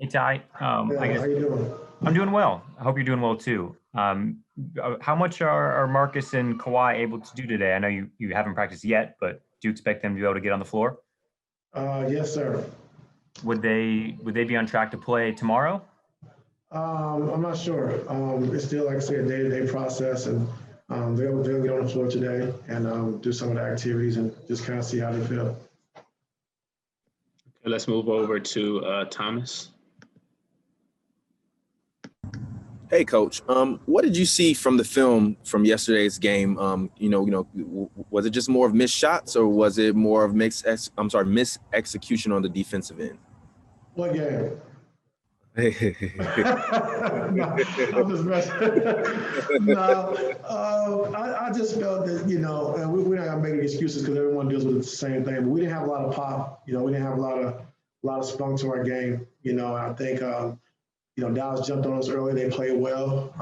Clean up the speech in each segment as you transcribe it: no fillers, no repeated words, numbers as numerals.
Hey, Ty. I Yeah, guess how you doing? I'm doing well. I hope you're doing well too. How much are Marcus and Kawhi able to do today? I know you haven't practiced yet, but do you expect them to be able to get on the floor? Yes, sir. Would they be on track to play tomorrow? I'm not sure. It's still, like I said, a day-to-day process, and they'll get on the floor today and do some of the activities and just kind of see how they feel. Okay, let's move over to Thomas. Hey, Coach. What did you see from the film from yesterday's game? Was it just more of missed shots, or was it more of missed execution on the defensive end? What game? No, I'm just messing. No, I just felt that, and we're not gonna make any excuses because everyone deals with the same thing. But we didn't have a lot of pop. We didn't have a lot of spunk to our game. I think Dallas jumped on us early. They played well.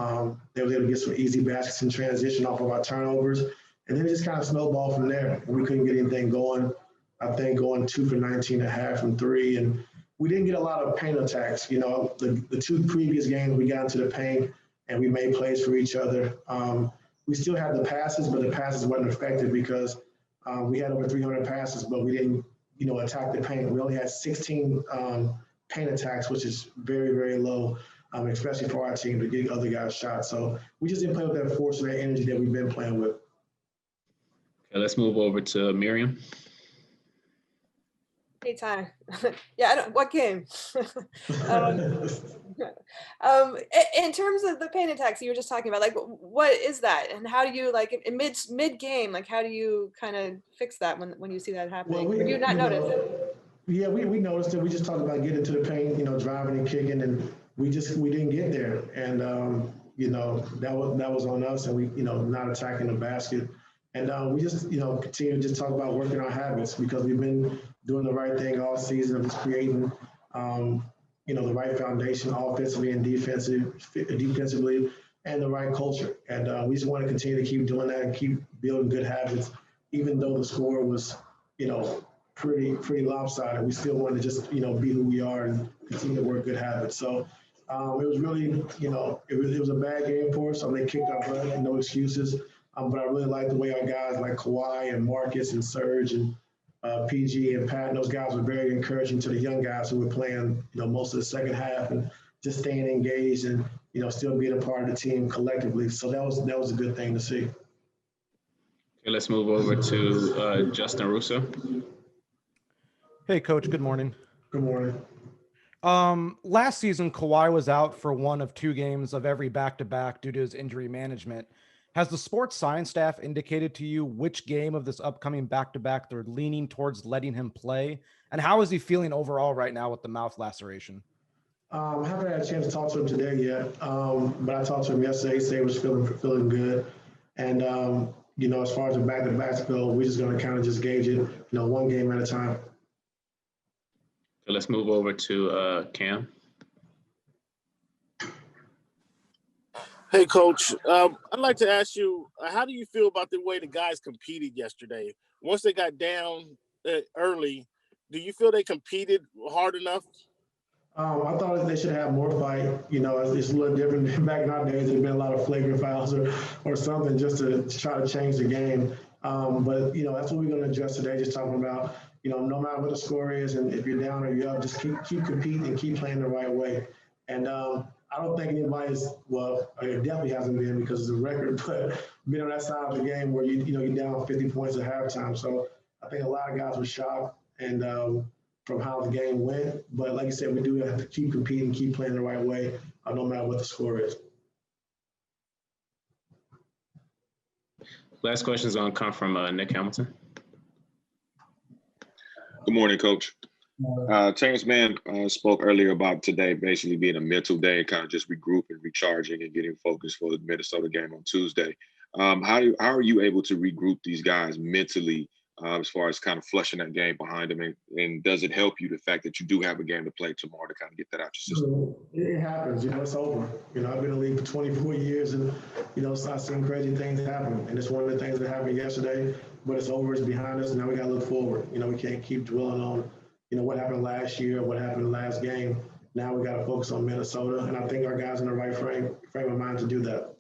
They were able to get some easy baskets in transition off of our turnovers, and then it just kind of snowballed from there. We couldn't get anything going. I think going 2 for 19 and a half from three, and we didn't get a lot of paint attacks. The two previous games we got into the paint and we made plays for each other. We still had the passes, but the passes weren't effective because we had over 300 passes, but we didn't, attack the paint. We only had 16 paint attacks, which is very, very low, especially for our team to get other guys shots. So we just didn't play with that force or that energy that we've been playing with. Okay, let's move over to Miriam. Hey, Ty. Yeah, what game? In terms of the paint attacks you were just talking about, like, what is that, and how do you, like, in mid game, like, how do you kind of fix that when you see that happening? Or do you not notice it? Yeah, we noticed it. We just talked about getting to the paint, driving and kicking, and we didn't get there, and that was on us, and we not attacking the basket. And we just, continue to just talk about working our habits because we've been doing the right thing all season of just creating, the right foundation offensively and defensively, and the right culture. And we just want to continue to keep doing that and keep building good habits, even though the score was, pretty lopsided. We still want to just, be who we are and continue to work good habits. So it was really, it was a bad game for us. They kicked our butt, no excuses. But I really like the way our guys like Kawhi and Marcus and Serge and PG and Pat, and those guys were very encouraging to the young guys who were playing, most of the second half and just staying engaged and, still being a part of the team collectively. So that was a good thing to see. Okay, let's move over to Justin Russo. Hey, Coach. Good morning. Good morning. Last season, Kawhi was out for one of 2 games of every back-to-back due to his injury management. Has the sports science staff indicated to you which game of this upcoming back-to-back they're leaning towards letting him play? And how is he feeling overall right now with the mouth laceration? I haven't had a chance to talk to him today yet, but I talked to him yesterday. He said he was feeling good. And, as far as the back-to-backs go, we're just going to kind of just gauge it, one game at a time. Okay, let's move over to Cam. Hey, Coach. I'd like to ask you, how do you feel about the way the guys competed yesterday? Once they got down early, do you feel they competed hard enough? I thought they should have more fight. It's a little different. Back in our days, there's been a lot of flagrant fouls or something just to try to change the game. But that's what we're going to address today, just talking about, no matter what the score is, and if you're down or you're up, just keep competing and keep playing the right way. And I don't think anybody's, it definitely hasn't been because it's a record, but been on that side of the game where you're down 50 points at halftime. So I think a lot of guys were shocked and from how the game went. But like you said, we do have to keep competing, keep playing the right way, no matter what the score is. Last question is going to come from Nick Hamilton. Good morning, Coach. Terrence Mann spoke earlier about today basically being a mental day, kind of just regrouping, recharging, and getting focused for the Minnesota game on Tuesday. How are you able to regroup these guys mentally as far as kind of flushing that game behind them? And does it help you, the fact that you do have a game to play tomorrow, to kind of get that out your system? It happens, it's over. I've been in the league for 24 years and, I've seen crazy things happen. And it's one of the things that happened yesterday, but it's over, it's behind us. Now we got to look forward. We can't keep dwelling on, what happened last year, what happened last game. Now we got to focus on Minnesota, and I think our guys in the right frame of mind to do that.